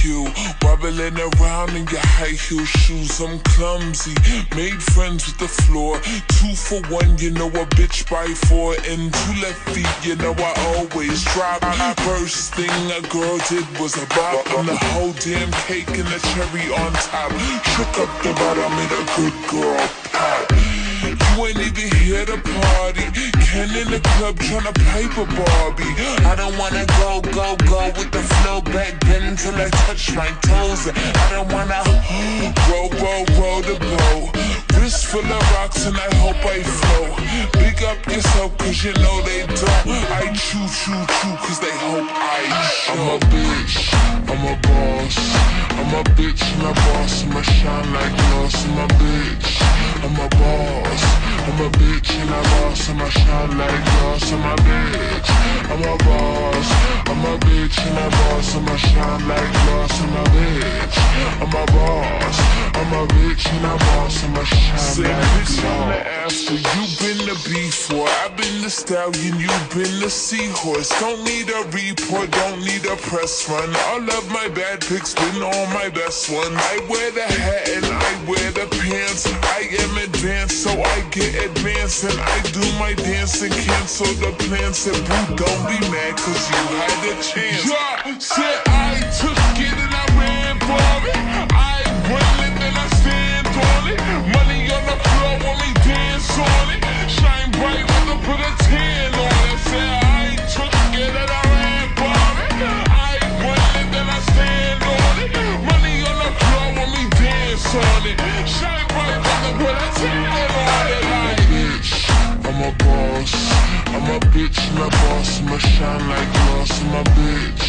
you, wobbling around in your high heel shoes. I'm clumsy, made friends with the floor. 2 for 1, you know a bitch by 4. And 2 left feet, you know I always drop. First thing a girl did was a bop, and the whole damn cake and the cherry on top. Shook up the bottom, made a good girl pop. You ain't even here to party. Ken in the club tryna pipe a Barbie. I don't wanna go with the flow back then until I touch my toes. I don't wanna roll the boat. Wrist full of rocks and I hope I flow. Big up yourself cause you know they don't. I chew cause they hope I show. I'm a bitch, I'm a boss. I'm a bitch and a boss. I'ma shine like gloss. I'm a bitch, I'm a boss. I'm a bitch and a boss. I'ma shine like gloss. I'm a bitch, I'm a boss. I'm a bitch and a boss. I'ma shine like gloss. I'm a bitch, I'm a boss. I'm a bitch and a boss. I'ma shine like gloss. After you've been the before, I've been the stallion, you've been the seahorse. Don't need a report, don't need a press run. All of my bad pics been all my best ones. I wear the hat and I wear the pants. I am advanced, so I get advanced. And I do my dance and cancel the plans. Said boo, don't be mad cause you had a chance. Yeah, said I took it and I ran for it. I win it and I stand on it. Money on the floor when we dance on it. Shine bright with the put a 10 on it. Said I took it and I ran for it. I win it and I stand on it. Money on the floor when we dance on it. Shine bright with the put a 10 on it. Like bitch, I'm a boss. I'm a bitch and a boss. I'ma shine like gloss. I'm a bitch,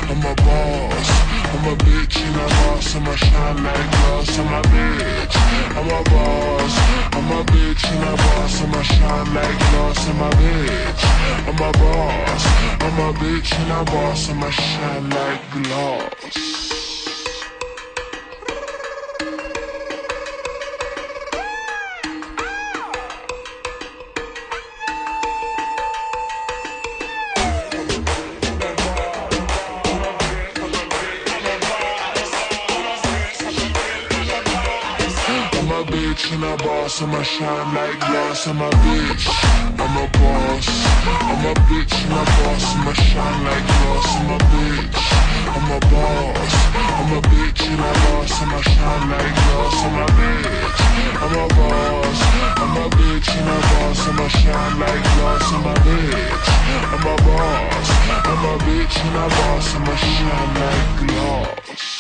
I'm a boss. I'm a bitch and a boss. I'ma shine like gloss. I'm a bitch, I'm a boss. I'm a bitch and a boss. I'ma shine like gloss. I'm a bitch, I'm a boss. I'm a bitch and a boss. I'ma shine like gloss. I'm a bitch and a boss, I'ma shine like gloss. I'm a bitch, I'm a boss. I'm a bitch and a boss, I'ma shine like gloss. I'm a bitch, I'm a boss. I'm a bitch and a boss, I'ma shine like gloss. I'm a bitch, I'm a boss. I'm a bitch and a boss, I'ma shine like gloss. I'm a bitch, I'm a boss. I'm a bitch and a boss, I'ma shine like gloss.